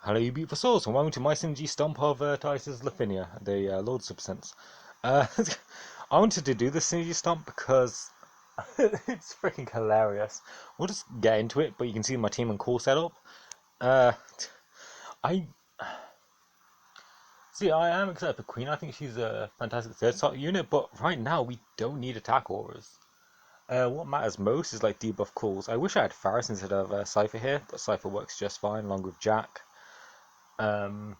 Hello, you beautiful souls, and welcome to my synergy stomp of Titus Lafinia, the Lord Substance. Uh, I wanted to do this synergy stomp because it's freaking hilarious. We'll just get into it, but you can see my team and core setup. Uh, I I am excited for Queen. I think she's a fantastic third slot unit, but right now we don't need attack auras. What matters most is like debuff calls. I wish I had Faris instead of Cypher here, but Cypher works just fine along with Jack. Well,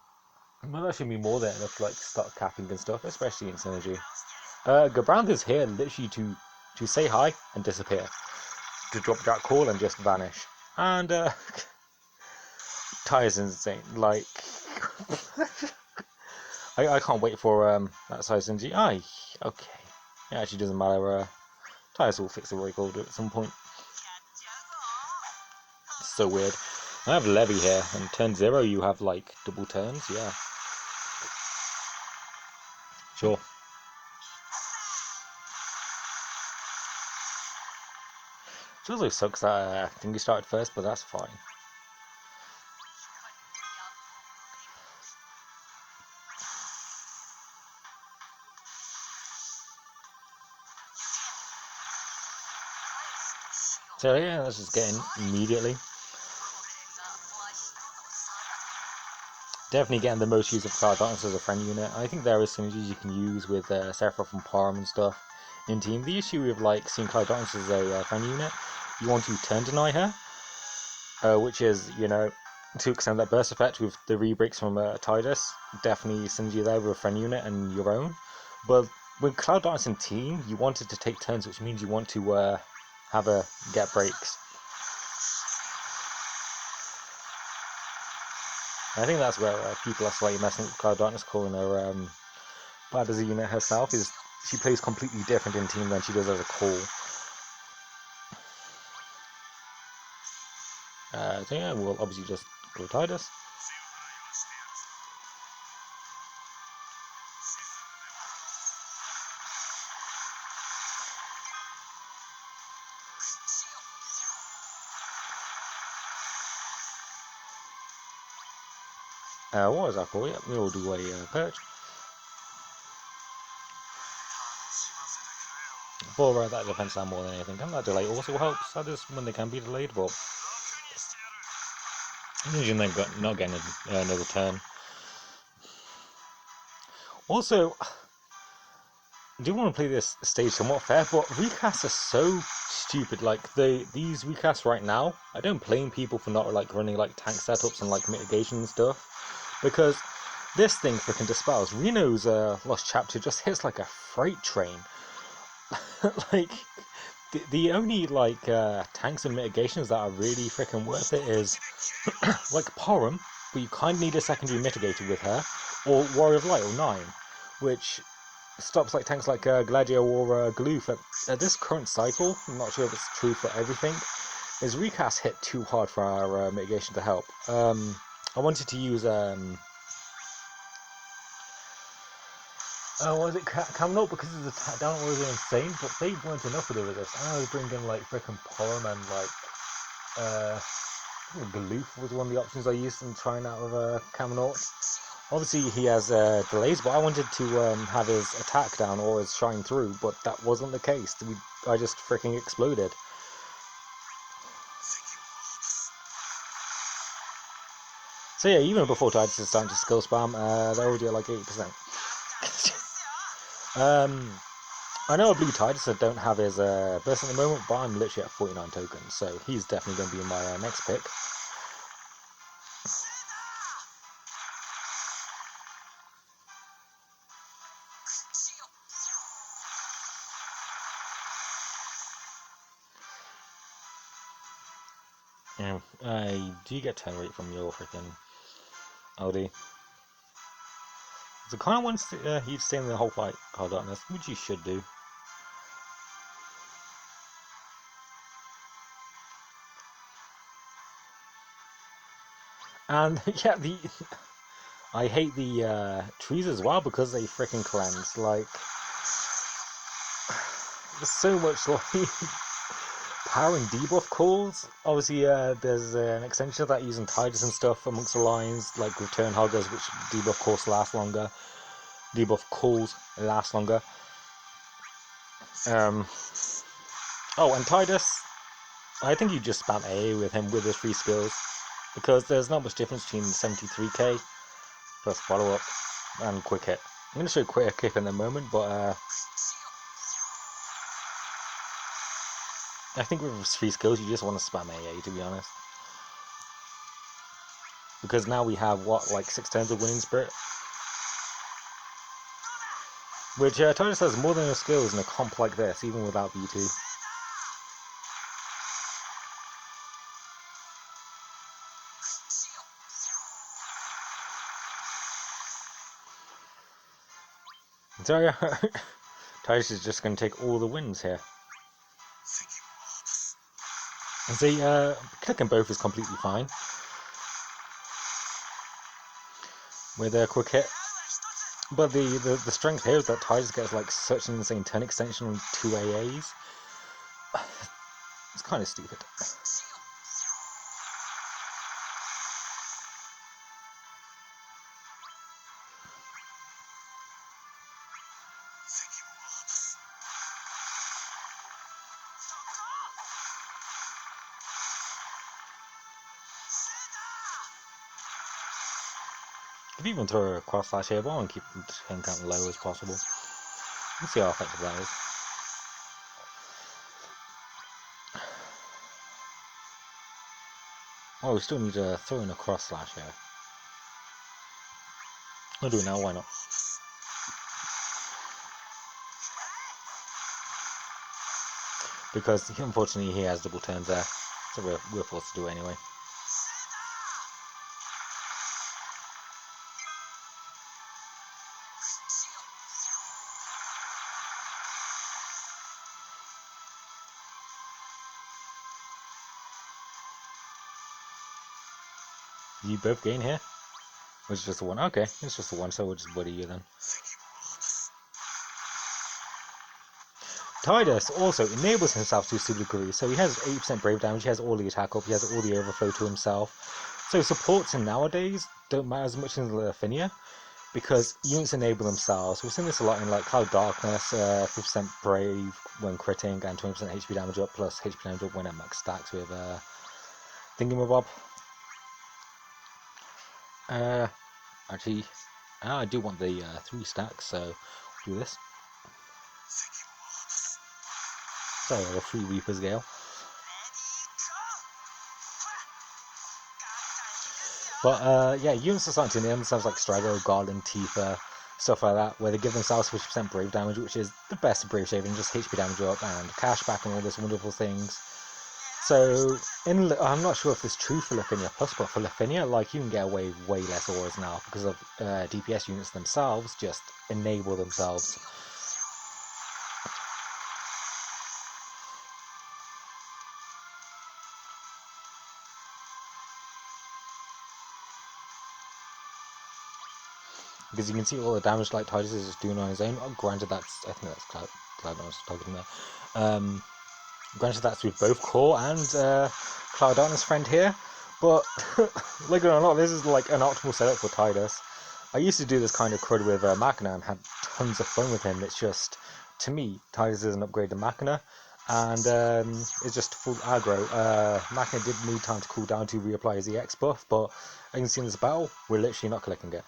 that should be more than enough to like start capping and stuff, especially in synergy. Gabrand is here literally to say hi and disappear, to drop Jack Call and just vanish. And Ty is insane. Like, I can't wait for that size synergy. Okay. It actually doesn't matter. Tyus will fix the record at some point. It's so weird. I have Levy here, and turn 0 you have like double turns. Yeah. Sure. It also sucks that I think he started first, but that's fine. So yeah, let's just get in immediately. Definitely getting the most use of Cloud Darkness as a friend unit. I think there is synergies you can use with Sephiroth and Param and stuff in team. The issue with like seeing Cloud Darkness as a friend unit, you want to turn deny her, which is, you know, to extend that burst effect with the re-breaks from tidus. Definitely synergy there with a friend unit and your own. But with Cloud Darkness in team, you want it to take turns, which means you want to have a get breaks. I think that's where people are slightly messing with Cloud Darkness, calling her bad as a unit herself. Is she plays completely different in team than she does as a call. So yeah, we'll obviously just go Tidus. What was that for? Yeah, we'll do a perch. For that defense line more than anything. And that delay also helps. That is when they can be delayed, but usually they've got not getting another turn. Also, I do want to play this stage somewhat fair, but recasts are so stupid. Like these recasts right now, I don't blame people for not like running like tank setups and like mitigation and stuff, because this thing freaking dispels. Reno's Lost Chapter just hits like a freight train. Like the only like tanks and mitigations that are really freaking worth it is like Porum, but you kind of need a secondary mitigator with her, or Warrior of Light or 9, which stops like tanks like Gladio or Gloof at this current cycle. I'm not sure if it's true for everything. Is recast hit too hard for our mitigation to help. I wanted to use was it Camelot because his attack down was insane, but they weren't enough to do with this. I was bringing like freaking Porum and like Galoof was one of the options I used in trying out of Camelot. Obviously he has delays, but I wanted to have his attack down or his shine through, but that wasn't the case. I just freaking exploded. So yeah, even before Tidus is starting to skill spam, they're already at like 80%. I know a blue Tidus that don't have his burst at the moment, but I'm literally at 49 tokens, so he's definitely going to be my next pick. Yeah, do you get turn rate from your freaking LD? So kind of wants he'd stay in the whole fight, Cloud Darkness, which you should do. And yeah, I hate the trees as well because they freaking cleanse. Like, there's so much like powering debuff calls. Obviously, there's an extension of that using tidus and stuff amongst the lines, like return huggers, which debuff calls last longer. Debuff calls last longer. Oh, and tidus, I think you just spam AA with him with his free skills, because there's not much difference between 73k plus follow up and quick hit. I'm going to show quick hit in a moment, but I think with his free skills you just want to spam AA, to be honest. Because now we have, what, like 6 turns of winning spirit? Which tidus has more than enough skills in a comp like this, even without B2. So yeah, tidus is just going to take all the wins here. And see, clicking both is completely fine with a quick hit. But the strength here is that tidus gets like such an insane turn extension on 2 AAs. It's kind of stupid. Could even throw a cross slash here ball and keep the turn count low as possible. Let's see how effective that is. Oh, we still need to throw in a cross slash here. I'll do it now, why not? Because unfortunately he has double turns there, so we're forced to do it anyway. You both gain here? Or it's just the one? Okay, it's just the one, so we'll just buddy you then. Tidus also enables himself to a super degree, so he has 8% brave damage, he has all the attack up, he has all the overflow to himself. So supports him nowadays don't matter as much in Lafinia, because units enable themselves. We've seen this a lot in like Cloud Darkness, 50% brave when critting and 20% HP damage up, plus HP damage up when at max stacks with Thingamabob. Actually, I do want the 3 stacks, so we'll do this. So the 3 Reaper's Gale. But yeah, units are starting to name themselves like Strago, Garland, Tifa, stuff like that, where they give themselves 50% brave damage, which is the best of brave shaving, just HP damage up and cashback and all these wonderful things. So, I'm not sure if it's true for Lafinia Plus, but for Lafinia, like, you can get away with way less auras now because of DPS units themselves just enable themselves. Because you can see all the damage like Tidus is just doing on his own. Oh, granted, I think that's Cloud I was talking there. Granted, that's with both Core and Cloud Darkness friend here. But, like it or not, this is like an optimal setup for Tidus. I used to do this kind of crud with Machina and had tons of fun with him. It's just, to me, Tidus is an upgrade to Machina. And it's just full aggro. Machina did need time to cool down to reapply his EX buff, but as you can see in this battle, we're literally not collecting it.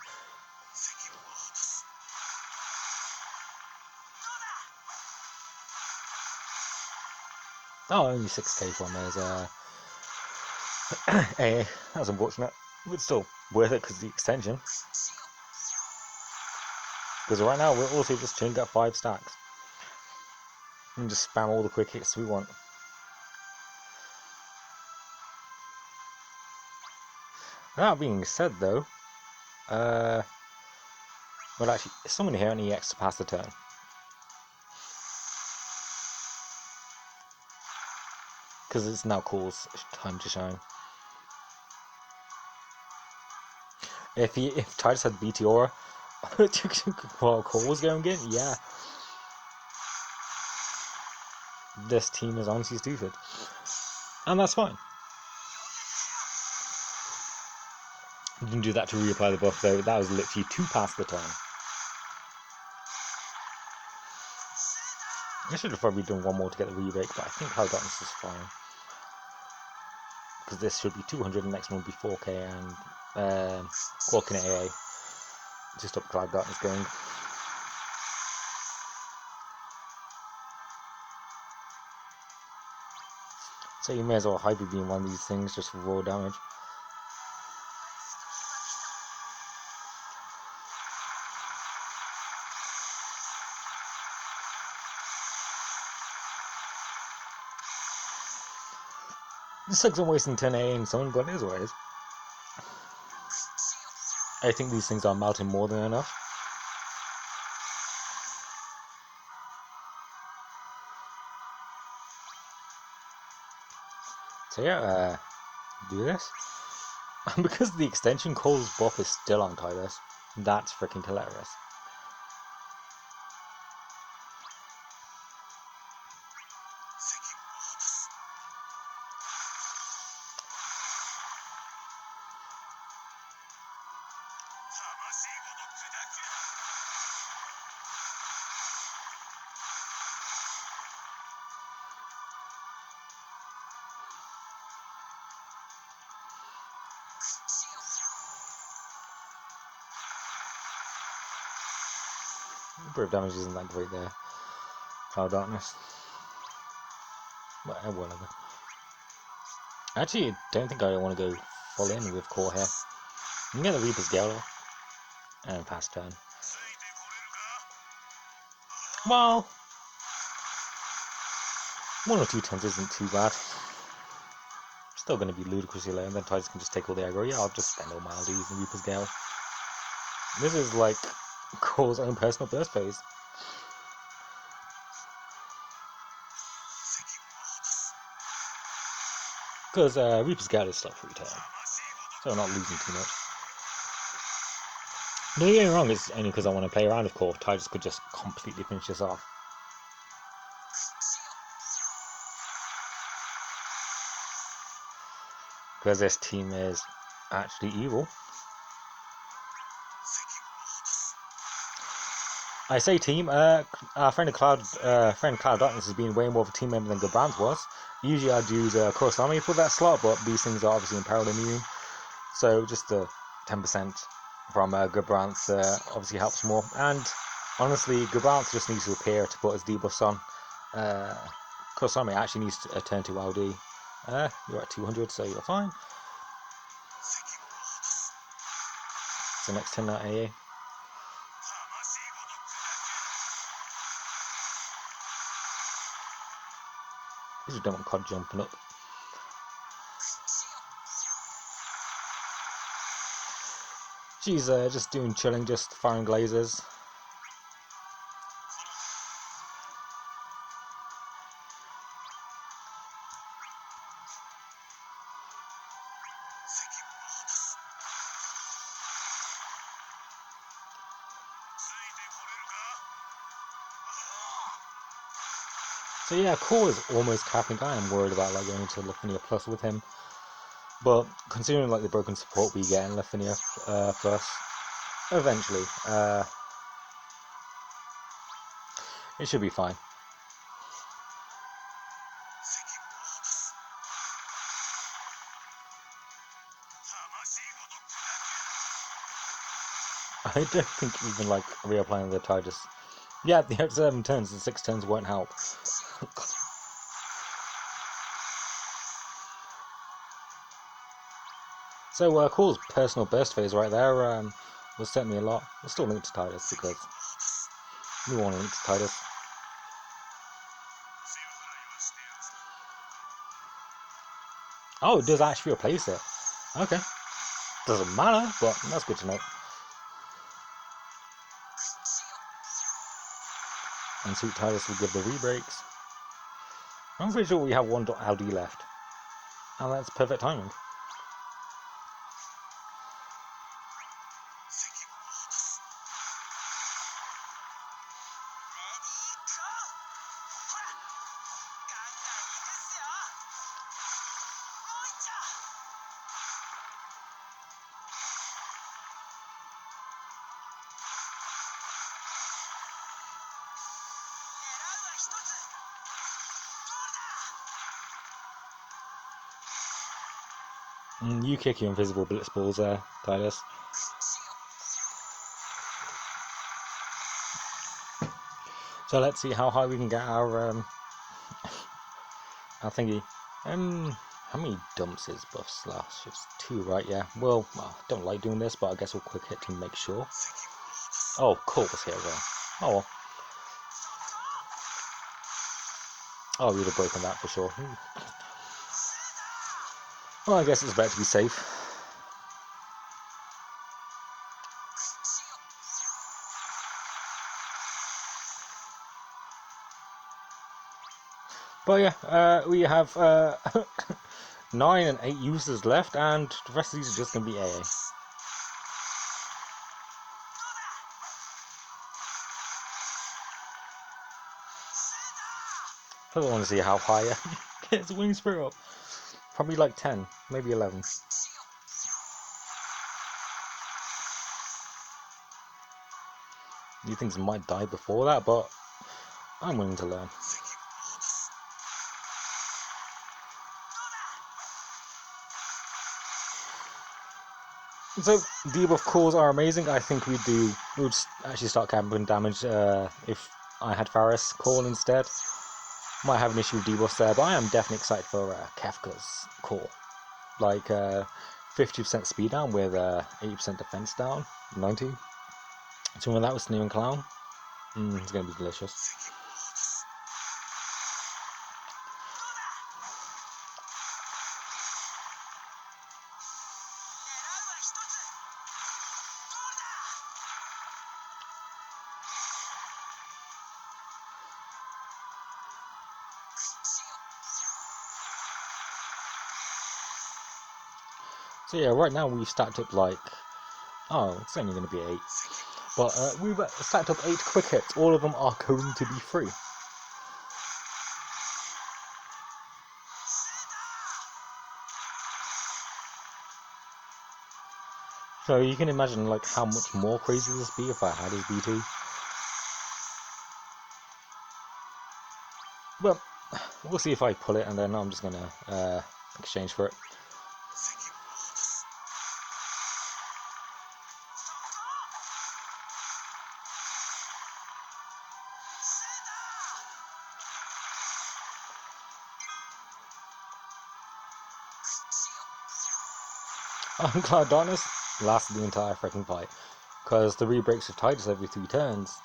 Oh, only 6k from his AA. That's unfortunate, but still worth it because of the extension. Because right now we're also just chilling at 5 stacks. And just spam all the quick hits we want. That being said though, well actually, is someone here on EX to pass the turn? Because it's now Core's time to shine. If Tidus had BT Aura, while Core was going in, yeah. This team is honestly stupid. And that's fine. You can do that to reapply the buff, though. That was literally 2 past the turn. I should have probably done one more to get the re-break, but I think Cloud Darkness is fine. Because this should be 200, the next one will be 4k, and Quark in AA. To stop Cloud Darkness going. So you may as well Hyper Beam one of these things just for raw damage. This sucks on wasting 10 AA and someone, but it is what it is. I think these things are melting more than enough. So yeah, do this. And because the extension Cole's buff is still on tidus, that's freaking hilarious. Brave damage isn't that great there. Cloud Darkness. But whatever. Actually, I don't think I want to go full in with Core here. You can get the Reaper's Gale and fast turn. Well, 1 or 2 turns isn't too bad. Still going to be ludicrously low, and then Tidus can just take all the aggro. Yeah, I'll just spend all my LDs and Reaper's Gale. This is like Core's own personal burst phase. Because Reaper's Gale is still free turn, so I'm not losing too much. Don't get me wrong, it's only because I want to play around with Core. Tidus could just completely finish this off. Because this team is actually evil. I say team, our friend Cloud Darkness has been way more of a team member than Gabrant was. Usually I'd use Kurosami for that slot, but these things are obviously in parallel immune. So just the 10% from Gabrant obviously helps more. And honestly, Gabrant just needs to appear to put his debuffs on. Kurosami actually needs to turn to LD. You're at 200, so you're fine. So next turn at AA. I just don't want COD jumping up. She's just doing chilling, just firing lasers. So yeah, Core is almost capping. I am worried about like going to Lithuania Plus with him, but considering like the broken support we get in Lithuania Plus, eventually, it should be fine. I don't think even like reapplying the tidus. Yeah, the extra 7 turns, the 6 turns won't help. So Core's personal burst phase right there was certainly a lot. We're still linked to tidus because we want to link to tidus. Oh, it does actually replace it. Okay. Doesn't matter, but that's good to know. And Sweet Tidus will give the re-breaks. I'm pretty sure we have 1 LD left. And that's perfect timing. You kick your invisible blitz balls there, Tidus. So let's see how high we can get our thingy. How many dumps is buff slash? It's 2, right? Yeah. Well, I don't like doing this, but I guess we'll quick hit to make sure. Oh, Colt was here as well. Oh well. Oh, we'd have broken that for sure. Well, I guess it's better to be safe. But yeah, we have 9 and 8 users left, and the rest of these are just going to be AA. I want to see how high it gets the wing spirit up. Probably like 10, maybe 11. You think might die before that, but I'm willing to learn. So debuff cores are amazing. I think we would actually start camping damage if I had Faris call instead. Might have an issue with debuffs there, but I am definitely excited for Kefka's core. Like 50% speed down with 80% defense down, 90. So when that was Sneer and Clown, it's going to be delicious. So yeah, right now we've stacked up like, oh, it's only going to be 8. But we've stacked up 8 quick hits. All of them are going to be free. So you can imagine like how much more crazy this would be if I had his BT. Well, we'll see if I pull it, and then I'm just going to exchange for it. Cloud Darkness lasted the entire freaking fight, because the re-breaks of Tidus every 3 turns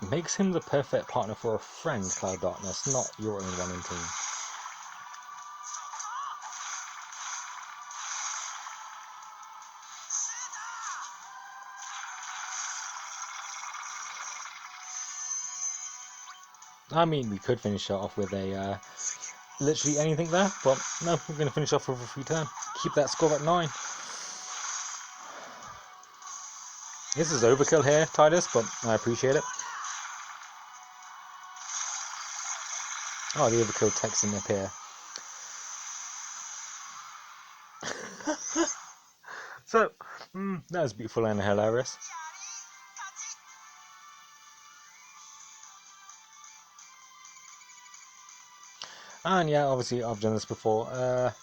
makes him the perfect partner for a friend, Cloud Darkness, not your own running team. I mean, we could finish it off with a literally anything there, but no, we're going to finish off with a free turn. Keep that score at 9. This is overkill here, Tidus, but I appreciate it. Oh, the overkill text didn't appear. So, that was beautiful and hilarious. And yeah, obviously I've done this before.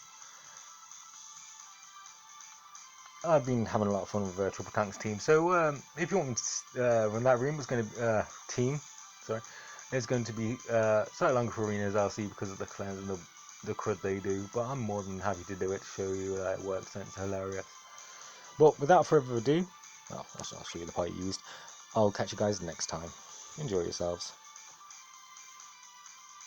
I've been having a lot of fun with Triple Tanks team. So if you want me to run that room, it's going to team. Sorry, it's going to be slightly longer for arenas, I'll see, because of the cleanse and the crud they do. But I'm more than happy to do it to show you that it works and it's hilarious. But without further ado, I'll show you the part used. I'll catch you guys next time. Enjoy yourselves.